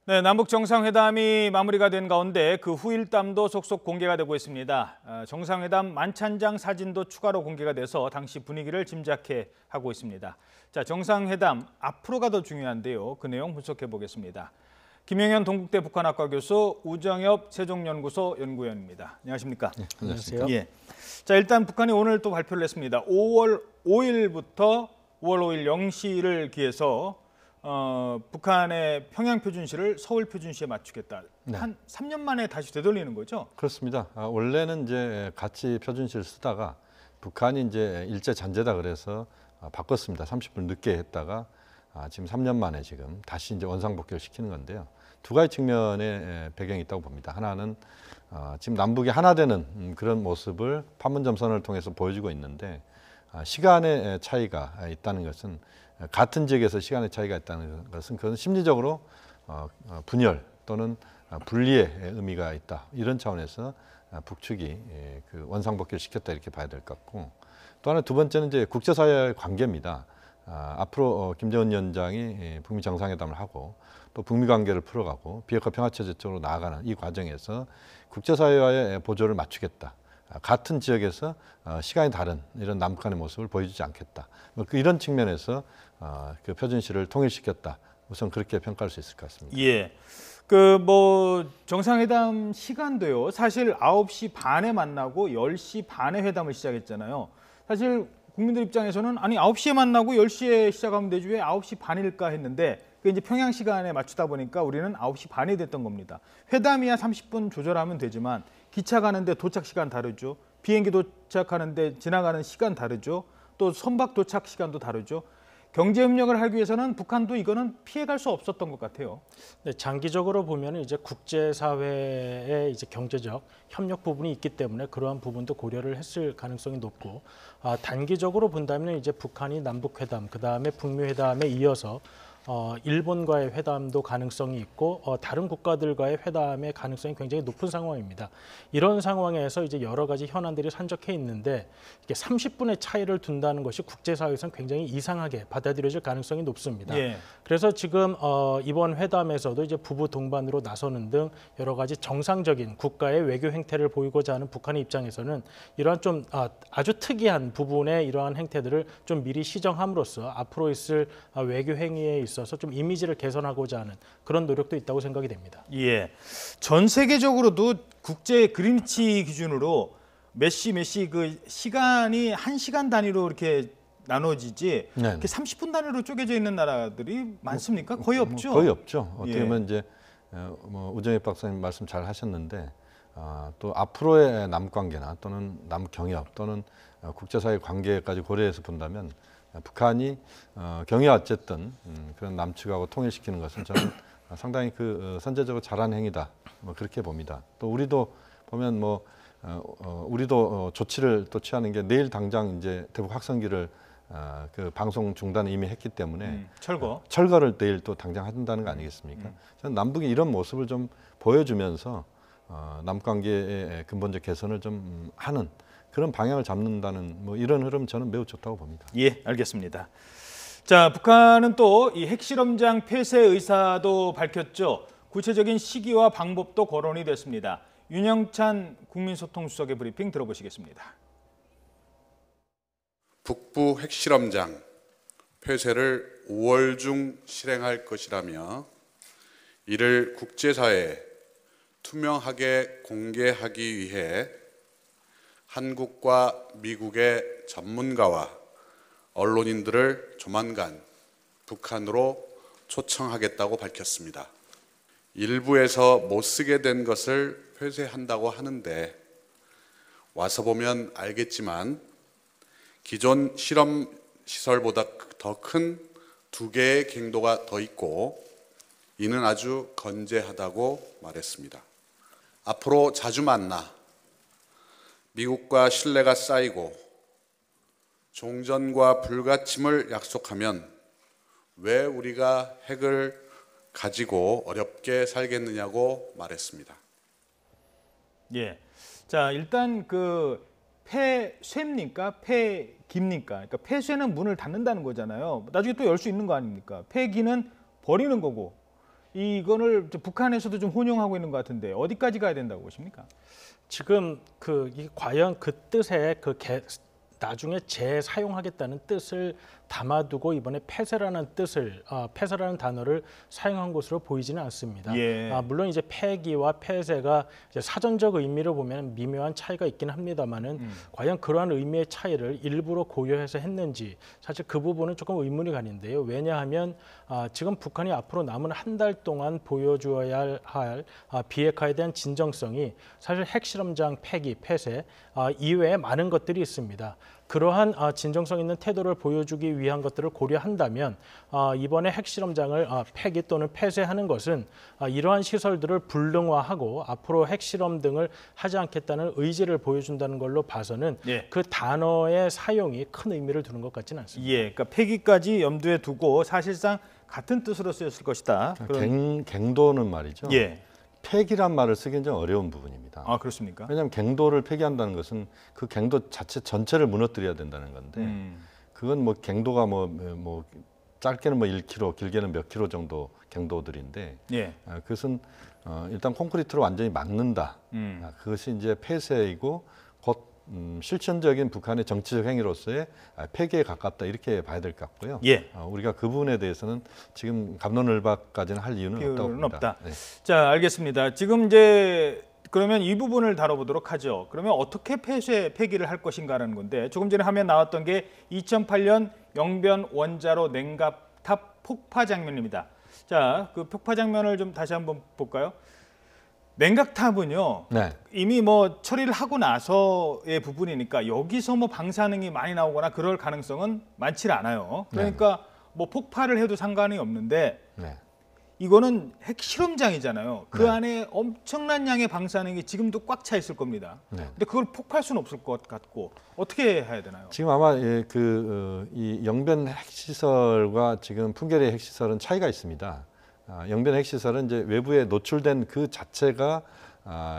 네, 남북 정상회담이 마무리가 된 가운데 그 후일담도 속속 공개가 되고 있습니다. 정상회담 만찬장 사진도 추가로 공개가 돼서 당시 분위기를 짐작해 하고 있습니다. 자, 정상회담 앞으로가 더 중요한데요. 그 내용 분석해 보겠습니다. 김영현 동국대 북한학과 교수, 우정엽 세종연구소 연구위원입니다. 안녕하십니까? 네, 안녕하세요. 예. 자, 일단 북한이 오늘 또 발표를 했습니다. 5월 5일부터 5월 5일 0시를 기해서 북한의 평양 표준시를 서울 표준시에 맞추겠다. 네. 한 3년 만에 다시 되돌리는 거죠? 그렇습니다. 원래는 이제 같이 표준시를 쓰다가 북한이 이제 일제 잔재다 그래서 바꿨습니다. 30분 늦게 했다가 지금 3년 만에 지금 다시 이제 원상복귀를 시키는 건데요. 두 가지 측면의 배경이 있다고 봅니다. 하나는 지금 남북이 하나 되는 그런 모습을 판문점 선언을 통해서 보여주고 있는데 시간의 차이가 있다는 것은 같은 지역에서 시간의 차이가 있다는 것은 그건 심리적으로 분열 또는 분리의 의미가 있다. 이런 차원에서 북측이 그 원상복귀를 시켰다 이렇게 봐야 될 것 같고 또 하나 두 번째는 이제 국제사회의 관계입니다. 앞으로 김정은 위원장이 북미 정상회담을 하고 또 북미 관계를 풀어가고 비핵화 평화체제 쪽으로 나아가는 이 과정에서 국제사회와의 보조를 맞추겠다. 같은 지역에서 시간이 다른 이런 남북한의 모습을 보여주지 않겠다. 이런 측면에서 그 표준시를 통일시켰다. 우선 그렇게 평가할 수 있을 것 같습니다. 예. 정상회담 시간도요. 사실 9시 반에 만나고 10시 반에 회담을 시작했잖아요. 사실 국민들 입장에서는 아니 9시에 만나고 10시에 시작하면 되지 왜 9시 반일까 했는데 그 이제 평양 시간에 맞추다 보니까 우리는 9시 반이 됐던 겁니다. 회담이야 30분 조절하면 되지만 기차 가는데 도착 시간 다르죠. 비행기 도착하는데 지나가는 시간 다르죠. 또 선박 도착 시간도 다르죠. 경제 협력을 하기 위해서는 북한도 이거는 피해갈 수 없었던 것 같아요. 네, 장기적으로 보면 이제 국제사회의 이제 경제적 협력 부분이 있기 때문에 그러한 부분도 고려를 했을 가능성이 높고 단기적으로 본다면 이제 북한이 남북회담, 그 다음에 북미회담에 이어서 일본과의 회담도 가능성이 있고 다른 국가들과의 회담의 가능성이 굉장히 높은 상황입니다. 이런 상황에서 이제 여러 가지 현안들이 산적해 있는데 이게 30분의 차이를 둔다는 것이 국제사회에서는 굉장히 이상하게 받아들여질 가능성이 높습니다. 예. 그래서 지금 이번 회담에서도 이제 부부 동반으로 나서는 등 여러 가지 정상적인 국가의 외교 행태를 보이고자 하는 북한의 입장에서는 이러한 좀 아주 특이한 부분의 이러한 행태들을 좀 미리 시정함으로써 앞으로 있을 외교 행위에 있어서 좀 이미지를 개선하고자 하는 그런 노력도 있다고 생각이 됩니다. 예. 전 세계적으로도 국제 그린위치 기준으로 몇 시 그 시간이 1시간 단위로 이렇게 나눠지지 이렇게 30분 단위로 쪼개져 있는 나라들이 많습니까? 거의 없죠. 거의 없죠. 어떻게 예. 보면 이제 우정엽 박사님 말씀 잘 하셨는데 또 앞으로의 남북 관계나 또는 남북 경협 또는 국제사회 관계까지 고려해서 본다면 북한이 경위가 어쨌든 그런 남측하고 통일시키는 것은 저는 상당히 그 선제적으로 잘한 행위다. 그렇게 봅니다. 또 우리도 보면 우리도 조치를 또 취하는 게 내일 당장 이제 대북 확성기를 그 방송 중단을 이미 했기 때문에 철거를 내일 또 당장 한다는 거 아니겠습니까? 저는 남북이 이런 모습을 좀 보여주면서 남북 관계의 근본적 개선을 좀 하는 그런 방향을 잡는다는 이런 흐름 저는 매우 좋다고 봅니다. 예, 알겠습니다. 자, 북한은 또 이 핵실험장 폐쇄 의사도 밝혔죠. 구체적인 시기와 방법도 거론이 됐습니다. 윤영찬 국민소통수석의 브리핑 들어보시겠습니다. 북부 핵실험장 폐쇄를 5월 중 실행할 것이라며 이를 국제사회에 투명하게 공개하기 위해 한국과 미국의 전문가와 언론인들을 조만간 북한으로 초청하겠다고 밝혔습니다. 일부에서 못 쓰게 된 것을 폐쇄한다고 하는데 와서 보면 알겠지만 기존 실험 시설보다 더 큰 2개의 갱도가 더 있고 이는 아주 건재하다고 말했습니다. 앞으로 자주 만나 미국과 신뢰가 쌓이고 종전과 불가침을 약속하면 왜 우리가 핵을 가지고 어렵게 살겠느냐고 말했습니다. 예. 자, 일단 그 폐쇄입니까? 폐기입니까? 그러니까 폐쇄는 문을 닫는다는 거잖아요. 나중에 또 열 수 있는 거 아닙니까? 폐기는 버리는 거고 이거를 북한에서도 좀 혼용하고 있는 것 같은데 어디까지 가야 된다고 보십니까? 지금 과연 그 뜻에 나중에 재사용하겠다는 뜻을 담아두고 이번에 폐쇄라는 폐쇄라는 단어를 사용한 것으로 보이지는 않습니다. 예. 물론 이제 폐기와 폐쇄가 이제 사전적 의미로 보면 미묘한 차이가 있긴 합니다만은 과연 그러한 의미의 차이를 일부러 고려해서 했는지 사실 그 부분은 조금 의문이 가는데요. 왜냐하면 지금 북한이 앞으로 남은 한 달 동안 보여주어야 할 비핵화에 대한 진정성이 사실 핵실험장 폐기, 폐쇄 이외에 많은 것들이 있습니다. 그러한 진정성 있는 태도를 보여주기 위한 것들을 고려한다면 이번에 핵실험장을 폐기 또는 폐쇄하는 것은 이러한 시설들을 불능화하고 앞으로 핵실험 등을 하지 않겠다는 의지를 보여준다는 걸로 봐서는 예. 그 단어의 사용이 큰 의미를 두는 것 같지는 않습니다. 예, 그러니까 폐기까지 염두에 두고 사실상 같은 뜻으로 쓰였을 것이다. 갱도는 말이죠. 예. 폐기란 말을 쓰기는 좀 어려운 부분입니다. 아, 그렇습니까? 왜냐하면 갱도를 폐기한다는 것은 그 갱도 자체 전체를 무너뜨려야 된다는 건데 그건 뭐 갱도가 뭐 짧게는 뭐 1km, 길게는 몇 킬로 정도 갱도들인데 예. 그것은 일단 콘크리트로 완전히 막는다. 그것이 이제 폐쇄이고 곧 실천적인 북한의 정치적 행위로서의 폐기에 가깝다 이렇게 봐야 될 것 같고요. 예. 우리가 그 부분에 대해서는 지금 갑론을박까지는 할 이유는 없다고 필요는 봅니다. 없다. 네. 자, 알겠습니다. 지금 이제 그러면 이 부분을 다뤄보도록 하죠. 그러면 어떻게 폐기를 할 것인가라는 건데 조금 전에 화면 나왔던 게 2008년 영변 원자로 냉각탑 폭파 장면입니다. 자, 그 폭파 장면을 좀 다시 한번 볼까요? 냉각탑은요. 네. 이미 뭐 처리를 하고 나서의 부분이니까 여기서 뭐 방사능이 많이 나오거나 그럴 가능성은 많지 않아요. 그러니까 뭐 폭발을 해도 상관이 없는데 네. 이거는 핵실험장이잖아요. 그 네. 안에 엄청난 양의 방사능이 지금도 꽉 차 있을 겁니다. 네. 근데 그걸 폭파할 수는 없을 것 같고 어떻게 해야 되나요? 지금 아마 이 영변 핵시설과 지금 풍계리 핵시설은 차이가 있습니다. 영변 핵시설은 이제 외부에 노출된 그 자체가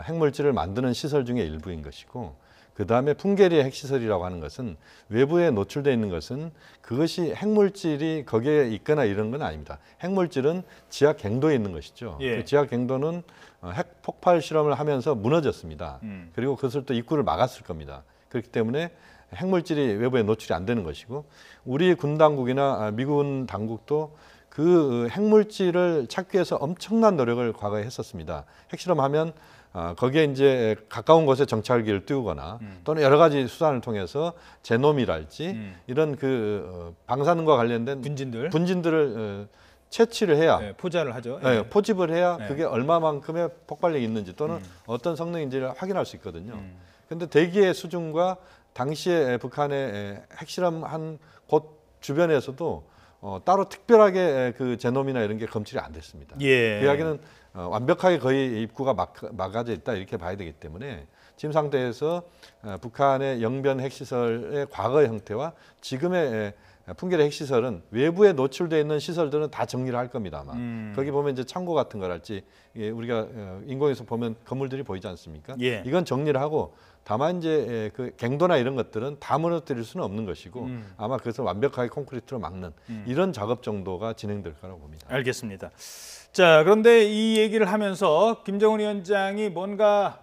핵물질을 만드는 시설 중에 일부인 것이고, 그 다음에 풍계리 핵시설이라고 하는 것은 외부에 노출되어 있는 것은 그것이 핵물질이 거기에 있거나 이런 건 아닙니다. 핵물질은 지하 갱도에 있는 것이죠. 예. 그 지하 갱도는 핵 폭발 실험을 하면서 무너졌습니다. 그리고 그것을 또 입구를 막았을 겁니다. 그렇기 때문에 핵물질이 외부에 노출이 안 되는 것이고, 우리 군 당국이나 미군 당국도 그 핵물질을 찾기 위해서 엄청난 노력을 과거에 했었습니다. 핵실험하면 거기에 이제 가까운 곳에 정찰기를 띄우거나 또는 여러 가지 수단을 통해서 제놈이랄지 이런 그 방사능과 관련된 분진들을 채취를 해야 네, 포자를 하죠. 네, 포집을 해야 네. 그게 얼마만큼의 폭발력이 있는지 또는 어떤 성능인지를 확인할 수 있거든요. 그런데 대기의 수준과 당시에 북한의 핵실험한 곳 주변에서도 따로 특별하게 그 제놈이나 이런 게 검출이 안 됐습니다. 예. 그 이야기는 완벽하게 거의 입구가 막아져 있다 이렇게 봐야 되기 때문에 지금 상태에서 북한의 영변 핵시설의 과거의 형태와 지금의 풍계리 핵시설은 외부에 노출되어 있는 시설들은 다 정리를 할 겁니다. 아마 거기 보면 이제 창고 같은 거랄지 우리가 인공에서 보면 건물들이 보이지 않습니까? 예. 이건 정리를 하고 다만 이제 그 갱도나 이런 것들은 다 무너뜨릴 수는 없는 것이고 아마 그것을 완벽하게 콘크리트로 막는 이런 작업 정도가 진행될 거라고 봅니다. 알겠습니다. 자, 그런데 이 얘기를 하면서 김정은 위원장이 뭔가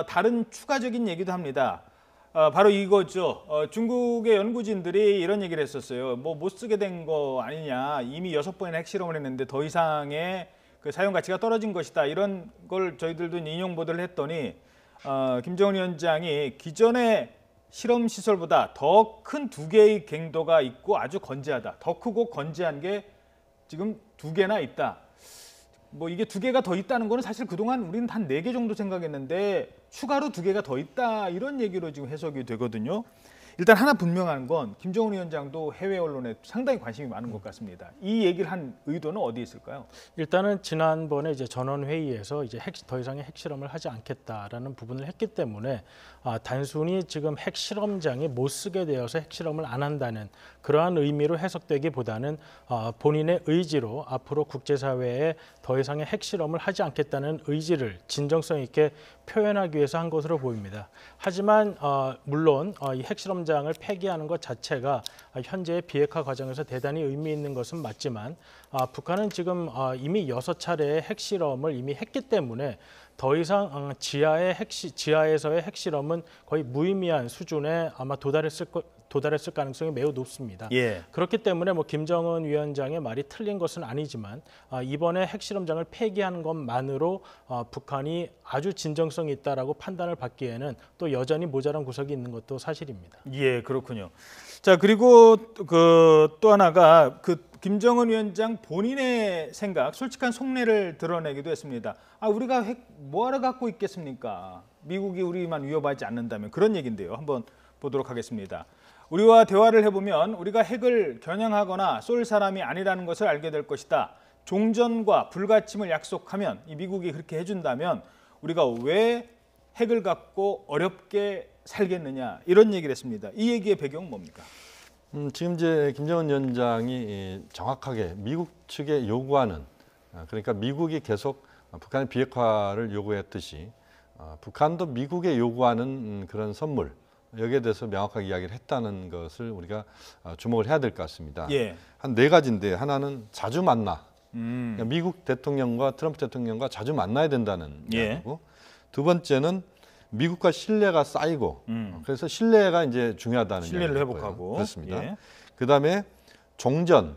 다른 추가적인 얘기도 합니다. 바로 이거죠. 중국의 연구진들이 이런 얘기를 했었어요. 뭐 못 쓰게 된 거 아니냐. 이미 6번이나 핵실험을 했는데 더 이상의 그 사용 가치가 떨어진 것이다. 이런 걸 저희들도 인용 보도를 했더니 김정은 위원장이 기존의 실험 시설보다 더 큰 2개의 갱도가 있고 아주 건재하다. 더 크고 건재한 게 지금 2개나 있다. 뭐 이게 2개가 더 있다는 거는 사실 그동안 우리는 한 4개 정도 생각했는데 추가로 2개가 더 있다 이런 얘기로 지금 해석이 되거든요. 일단 하나 분명한 건 김정은 위원장도 해외 언론에 상당히 관심이 많은 것 같습니다. 이 얘기를 한 의도는 어디에 있을까요? 일단은 지난번에 이제 전원 회의에서 이제 더 이상의 핵실험을 하지 않겠다라는 부분을 했기 때문에 단순히 지금 핵실험장이 못 쓰게 되어서 핵실험을 안 한다는 그러한 의미로 해석되기보다는 본인의 의지로 앞으로 국제사회에 더 이상의 핵실험을 하지 않겠다는 의지를 진정성 있게 표현하기 위해서 한 것으로 보입니다. 하지만 물론 이 핵실험장을 폐기하는 것 자체가 현재의 비핵화 과정에서 대단히 의미 있는 것은 맞지만 북한은 지금 이미 6차례의 핵실험을 이미 했기 때문에 더 이상 지하에서의 핵실험은 거의 무의미한 수준에 아마 도달했을 가능성이 매우 높습니다. 예. 그렇기 때문에 뭐 김정은 위원장의 말이 틀린 것은 아니지만 이번에 핵실험장을 폐기하는 것만으로 북한이 아주 진정성이 있다라고 판단을 받기에는 또 여전히 모자란 구석이 있는 것도 사실입니다. 예, 그렇군요. 자, 그리고 또 하나가 김정은 위원장 본인의 생각, 솔직한 속내를 드러내기도 했습니다. 우리가 핵 뭐하러 갖고 있겠습니까? 미국이 우리만 위협하지 않는다면, 그런 얘기인데요. 한번 보도록 하겠습니다. 우리와 대화를 해보면 우리가 핵을 겨냥하거나 쏠 사람이 아니라는 것을 알게 될 것이다. 종전과 불가침을 약속하면, 이 미국이 그렇게 해준다면 우리가 왜 핵을 갖고 어렵게 살겠느냐, 이런 얘기를 했습니다. 이 얘기의 배경은 뭡니까? 지금 이제 김정은 위원장이 정확하게 미국 측에 요구하는, 그러니까 미국이 계속 북한의 비핵화를 요구했듯이 북한도 미국에 요구하는 그런 선물, 여기에 대해서 명확하게 이야기를 했다는 것을 우리가 주목을 해야 될 것 같습니다. 예. 한 4가지인데, 하나는 자주 만나. 그러니까 미국 대통령과 트럼프 대통령과 자주 만나야 된다는 이야기고, 두 번째는 미국과 신뢰가 쌓이고, 그래서 신뢰가 이제 중요하다는 신뢰를 이야기고요. 회복하고. 그렇습니다. 예. 그다음에 종전,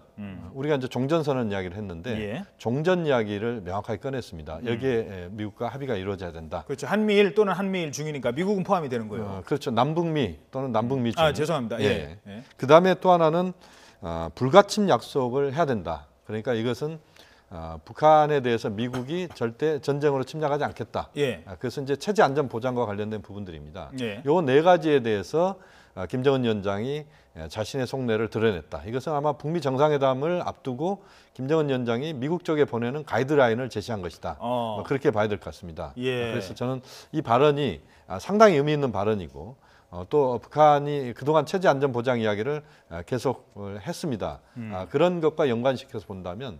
우리가 이제 종전선언 이야기를 했는데 예. 종전 이야기를 명확하게 꺼냈습니다. 여기에 미국과 합의가 이루어져야 된다. 그렇죠. 한미일 또는 한미일 중이니까 미국은 포함이 되는 거예요. 그렇죠. 남북미 또는 남북미 중. 죄송합니다. 예. 예. 그다음에 또 하나는 불가침 약속을 해야 된다. 그러니까 이것은 북한에 대해서 미국이 절대 전쟁으로 침략하지 않겠다. 예. 그것은 이제 체제 안전 보장과 관련된 부분들입니다. 예. 요 4가지에 대해서 김정은 위원장이 자신의 속내를 드러냈다. 이것은 아마 북미 정상회담을 앞두고 김정은 위원장이 미국 쪽에 보내는 가이드라인을 제시한 것이다. 그렇게 봐야 될 것 같습니다. 예. 그래서 저는 이 발언이 상당히 의미 있는 발언이고, 또 북한이 그동안 체제 안전 보장 이야기를 계속 했습니다. 그런 것과 연관시켜서 본다면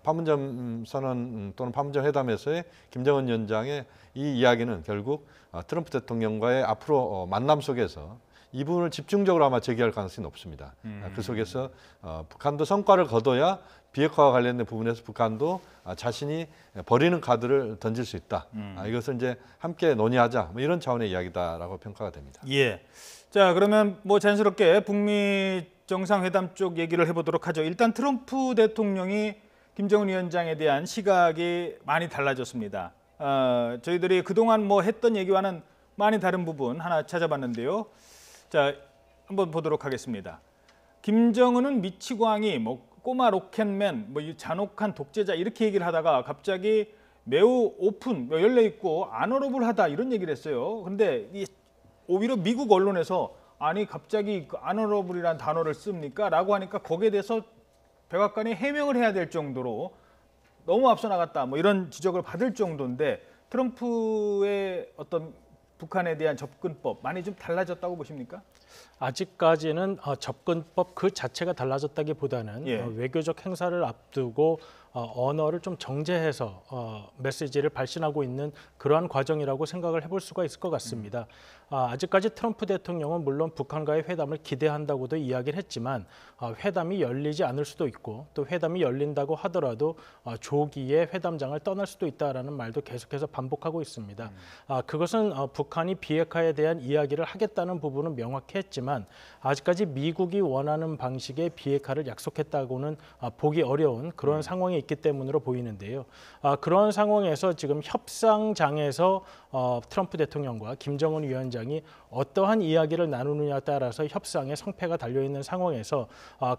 판문점 선언 또는 판문점 회담에서의 김정은 위원장의 이 이야기는 결국 트럼프 대통령과의 앞으로 만남 속에서 이 부분을 집중적으로 아마 제기할 가능성이 높습니다. 그 속에서 북한도 성과를 거둬야 비핵화와 관련된 부분에서 북한도 자신이 버리는 카드를 던질 수 있다. 이것을 이제 함께 논의하자, 뭐 이런 차원의 이야기다라고 평가가 됩니다. 예. 자, 그러면 뭐 자연스럽게 북미 정상회담 쪽 얘기를 해보도록 하죠. 일단 트럼프 대통령이 김정은 위원장에 대한 시각이 많이 달라졌습니다. 저희들이 그동안 뭐 했던 얘기와는 많이 다른 부분 하나 찾아봤는데요. 자, 한번 보도록 하겠습니다. 김정은은 미치광이, 뭐 꼬마 로켓맨, 뭐 잔혹한 독재자, 이렇게 얘기를 하다가 갑자기 매우 오픈, 열려 있고 아너러블하다, 이런 얘기를 했어요. 그런데 오히려 미국 언론에서 아니 갑자기 아너러블이라는 단어를 씁니까? 라고 하니까 거기에 대해서 백악관이 해명을 해야 될 정도로 너무 앞서 나갔다, 뭐 이런 지적을 받을 정도인데, 트럼프의 어떤 북한에 대한 접근법 많이 좀 달라졌다고 보십니까? 아직까지는 접근법 그 자체가 달라졌다기보다는 외교적 행사를 앞두고 언어를 좀 정제해서 메시지를 발신하고 있는 그러한 과정이라고 생각을 해볼 수가 있을 것 같습니다. 아직까지 트럼프 대통령은 물론 북한과의 회담을 기대한다고도 이야기를 했지만 회담이 열리지 않을 수도 있고, 또 회담이 열린다고 하더라도 조기에 회담장을 떠날 수도 있다라는 말도 계속해서 반복하고 있습니다. 그것은 북한이 비핵화에 대한 이야기를 하겠다는 부분은 명확히 했지만 아직까지 미국이 원하는 방식의 비핵화를 약속했다고는 보기 어려운 그런 상황이 있기 때문으로 보이는데요. 그런 상황에서 지금 협상장에서 트럼프 대통령과 김정은 위원장이 어떠한 이야기를 나누느냐에 따라서 협상의 성패가 달려있는 상황에서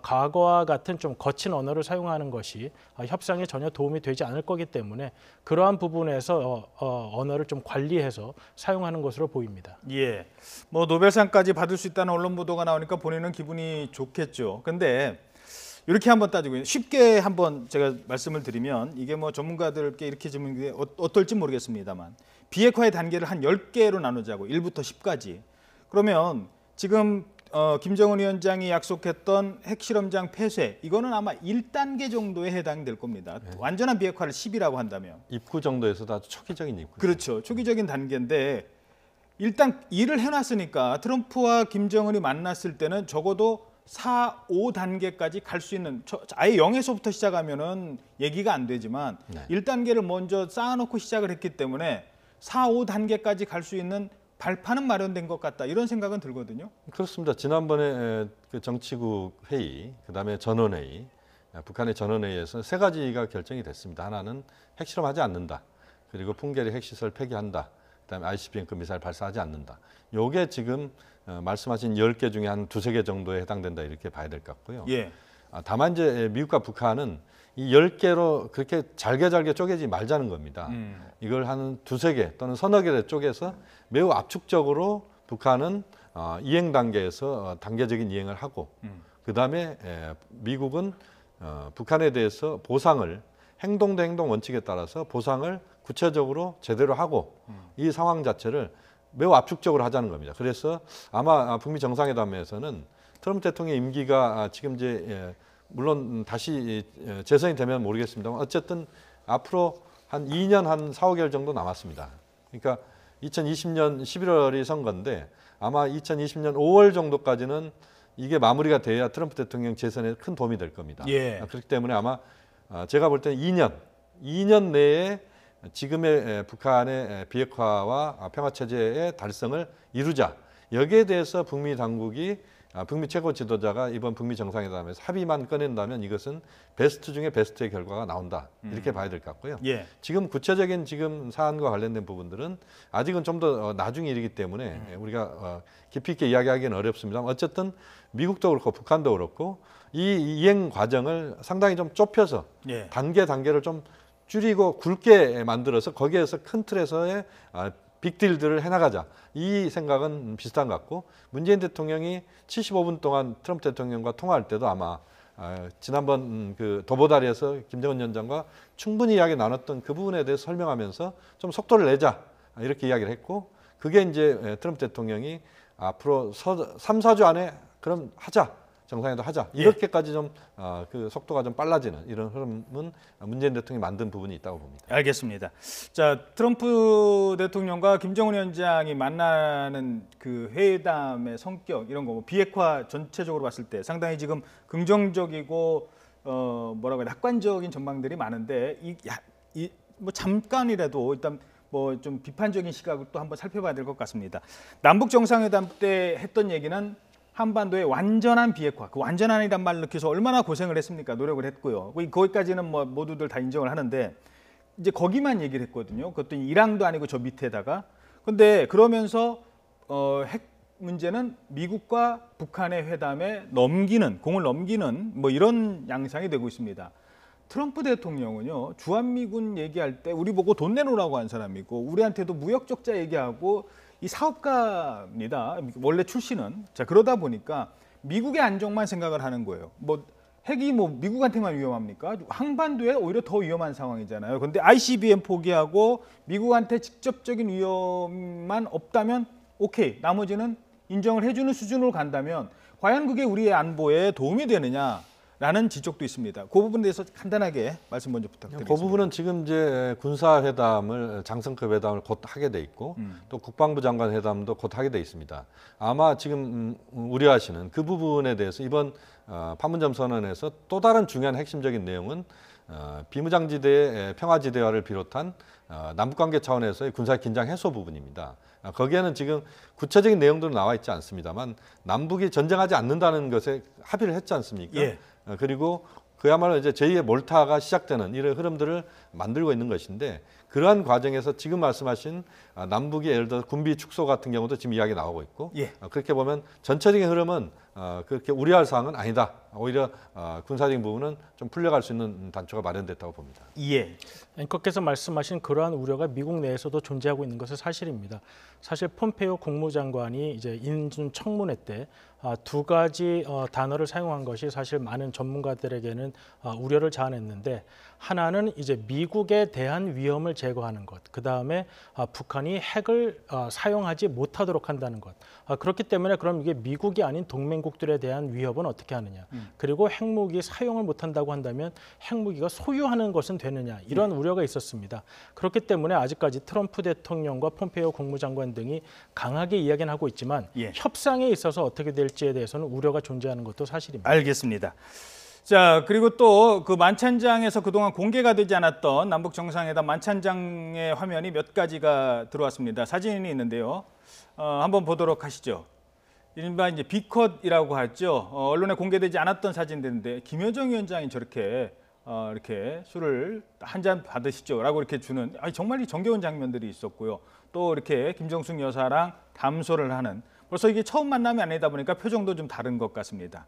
과거와 같은 좀 거친 언어를 사용하는 것이 협상에 전혀 도움이 되지 않을 거기 때문에 그러한 부분에서 언어를 좀 관리해서 사용하는 것으로 보입니다. 예, 뭐 노벨상까지 받을 수 있다는 언론 보도가 나오니까 본인은 기분이 좋겠죠. 근데 이렇게 한번 따지고 쉽게 한번 제가 말씀을 드리면, 이게 뭐 전문가들께 이렇게 질문이 게 어떨지 모르겠습니다만, 비핵화의 단계를 한 10개로 나누자고, 1부터 10까지. 그러면 지금 김정은 위원장이 약속했던 핵실험장 폐쇄, 이거는 아마 1단계 정도에 해당될 겁니다. 완전한 비핵화를 10이라고 한다면. 입구 정도에서도 아주 초기적인 입구. 그렇죠. 초기적인 단계인데, 일단 일을 해놨으니까 트럼프와 김정은이 만났을 때는 적어도 4, 5단계까지 갈 수 있는 아예 0에서부터 시작하면은 얘기가 안 되지만 네. 1단계를 먼저 쌓아놓고 시작을 했기 때문에 4, 5단계까지 갈 수 있는 발판은 마련된 것 같다 이런 생각은 들거든요. 그렇습니다. 지난번에 그 정치국 회의, 그다음에 전원회의, 북한의 전원회의에서 세 가지가 결정이 됐습니다. 하나는 핵실험하지 않는다. 그리고 풍계리 핵시설 폐기한다. 그다음에 ICBM 그 미사일 발사하지 않는다. 요게 지금 말씀하신 10개 중에 한 두세 개 정도에 해당된다 이렇게 봐야 될 것 같고요. 예. 다만 이제 미국과 북한은 이 10개로 그렇게 잘게 쪼개지 말자는 겁니다. 이걸 한 두세 개 또는 서너 개 쪼개서 매우 압축적으로 북한은 이행 단계에서 단계적인 이행을 하고 그다음에 미국은 북한에 대해서 보상을 행동 대 행동 원칙에 따라서 보상을 구체적으로 제대로 하고 이 상황 자체를 매우 압축적으로 하자는 겁니다. 그래서 아마 북미 정상회담에서는 트럼프 대통령 임기가 지금 이제 물론 다시 재선이 되면 모르겠습니다만 어쨌든 앞으로 한 2년 한 4, 5개월 정도 남았습니다. 그러니까 2020년 11월이 선거인데 아마 2020년 5월 정도까지는 이게 마무리가 돼야 트럼프 대통령 재선에 큰 도움이 될 겁니다. 예. 그렇기 때문에 아마 제가 볼 때는 2년 내에 지금의 북한의 비핵화와 평화 체제의 달성을 이루자. 여기에 대해서 북미 당국이 북미 최고 지도자가 이번 북미 정상회담에서 합의만 꺼낸다면 이것은 베스트 중에 베스트의 결과가 나온다. 이렇게 봐야 될 것 같고요. 예. 지금 구체적인 지금 사안과 관련된 부분들은 아직은 좀 더 나중 일이기 때문에 우리가 깊이 있게 이야기하기는 어렵습니다만 어쨌든 미국도 그렇고 북한도 그렇고 이 이행 과정을 상당히 좀 좁혀서 예. 단계를 좀 줄이고 굵게 만들어서 거기에서 큰 틀에서의 빅딜들을 해나가자. 이 생각은 비슷한 것 같고 문재인 대통령이 75분 동안 트럼프 대통령과 통화할 때도 아마 지난번 그 도보다리에서 김정은 위원장과 충분히 이야기 나눴던 그 부분에 대해서 설명하면서 좀 속도를 내자 이렇게 이야기를 했고 그게 이제 트럼프 대통령이 앞으로 3, 4주 안에 그럼 하자. 정상회담 하자. 이렇게까지 좀 그 속도가 좀 빨라지는 이런 흐름은 문재인 대통령이 만든 부분이 있다고 봅니다. 알겠습니다. 자, 트럼프 대통령과 김정은 위원장이 만나는 그 회담의 성격 이런 거 뭐 비핵화 전체적으로 봤을 때 상당히 지금 긍정적이고 뭐라고 해야 낙관적인 전망들이 많은데 뭐 잠깐이라도 일단 뭐 좀 비판적인 시각을 또 한번 살펴봐야 될 것 같습니다. 남북 정상회담 때 했던 얘기는 한반도의 완전한 비핵화, 그 완전한이란 말 넣기서 얼마나 고생을 했습니까? 노력을 했고요. 거기까지는 뭐 모두들 다 인정을 하는데 이제 거기만 얘기를 했거든요. 그것도 이랑도 아니고 저 밑에다가. 근데 그러면서 핵 문제는 미국과 북한의 회담에 공을 넘기는 뭐 이런 양상이 되고 있습니다. 트럼프 대통령은요, 주한미군 얘기할 때 우리 보고 돈 내놓으라고 한 사람이고 우리한테도 무역 적자 얘기하고 이 사업가입니다. 원래 출신은. 자, 그러다 보니까 미국의 안정만 생각을 하는 거예요. 뭐 핵이 뭐 미국한테만 위험합니까? 한반도에 오히려 더 위험한 상황이잖아요. 그런데 ICBM 포기하고 미국한테 직접적인 위험만 없다면 오케이. 나머지는 인정을 해주는 수준으로 간다면 과연 그게 우리의 안보에 도움이 되느냐? 라는 지적도 있습니다. 그 부분에 대해서 간단하게 말씀 먼저 부탁드리겠습니다. 그 부분은 지금 이제 군사회담을 장성급 회담을 곧 하게 돼 있고 또 국방부 장관 회담도 곧 하게 돼 있습니다. 아마 지금 우려하시는 그 부분에 대해서 이번 판문점 선언에서 또 다른 중요한 핵심적인 내용은 비무장지대의 평화지대화를 비롯한 남북관계 차원에서의 군사 긴장 해소 부분입니다. 거기에는 지금 구체적인 내용들은 나와 있지 않습니다만 남북이 전쟁하지 않는다는 것에 합의를 했지 않습니까? 예. 그리고 그야말로 이제 제2의 몰타가 시작되는 이런 흐름들을 만들고 있는 것인데 그러한 과정에서 지금 말씀하신 남북이 예를 들어 군비 축소 같은 경우도 지금 이야기 나오고 있고 예. 그렇게 보면 전체적인 흐름은 그렇게 우려할 사항은 아니다. 오히려 군사적인 부분은 좀 풀려갈 수 있는 단초가 마련됐다고 봅니다. 예. 앵커께서 말씀하신 그러한 우려가 미국 내에서도 존재하고 있는 것은 사실입니다. 사실 폼페이오 국무장관이 이제 인준 청문회 때 두 가지 단어를 사용한 것이 사실 많은 전문가들에게는 우려를 자아냈는데 하나는 이제 미국에 대한 위험을 제거하는 것, 그 다음에 북한이 핵을 사용하지 못하도록 한다는 것. 그렇기 때문에 그럼 이게 미국이 아닌 동맹국들에 대한 위협은 어떻게 하느냐. 그리고 핵무기 사용을 못한다고 한다면 핵무기가 소유하는 것은 되느냐. 이런 우려가 있었습니다. 그렇기 때문에 아직까지 트럼프 대통령과 폼페이오 국무장관 등이 강하게 이야기는 하고 있지만 예. 협상에 있어서 어떻게 될지에 대해서는 우려가 존재하는 것도 사실입니다. 알겠습니다. 자, 그리고 또 그 만찬장에서 그동안 공개가 되지 않았던 남북 정상회담 만찬장의 화면이 몇 가지가 들어왔습니다. 사진이 있는데요. 한번 보도록 하시죠. 이른바 이제 B컷이라고 하죠. 언론에 공개되지 않았던 사진들인데 김여정 위원장이 저렇게 이렇게 술을 한 잔 받으시죠라고 이렇게 주는 정말 정겨운 장면들이 있었고요. 또 이렇게 김정숙 여사랑 담소를 하는 벌써 이게 처음 만남이 아니다 보니까 표정도 좀 다른 것 같습니다.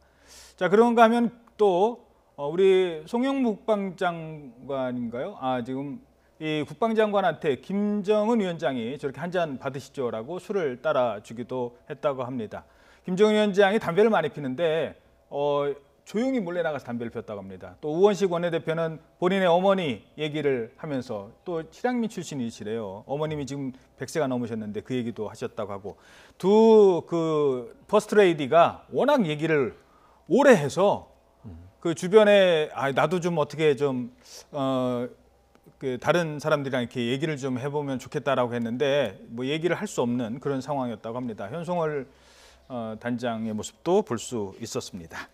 자, 그런가 하면 또 우리 송영무 국방장관인가요? 지금 이 국방장관한테 김정은 위원장이 저렇게 한 잔 받으시죠라고 술을 따라 주기도 했다고 합니다. 김정은 위원장이 담배를 많이 피는데 조용히 몰래 나가서 담배를 폈다고 합니다. 또 우원식 원내대표는 본인의 어머니 얘기를 하면서 또 칠양민 출신이시래요. 어머님이 지금 100세가 넘으셨는데 그 얘기도 하셨다고 하고 두 그 퍼스트레이디가 워낙 얘기를 오래 해서 그 주변에 나도 좀 어떻게 좀 그 다른 사람들이랑 이렇게 얘기를 좀 해보면 좋겠다라고 했는데 뭐 얘기를 할 수 없는 그런 상황이었다고 합니다. 현송월 단장의 모습도 볼 수 있었습니다.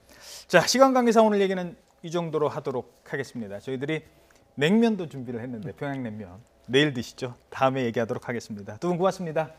자, 시간 관계상 오늘 얘기는 이 정도로 하도록 하겠습니다. 저희들이 냉면도 준비를 했는데 평양냉면 내일 드시죠. 다음에 얘기하도록 하겠습니다. 두 분 고맙습니다.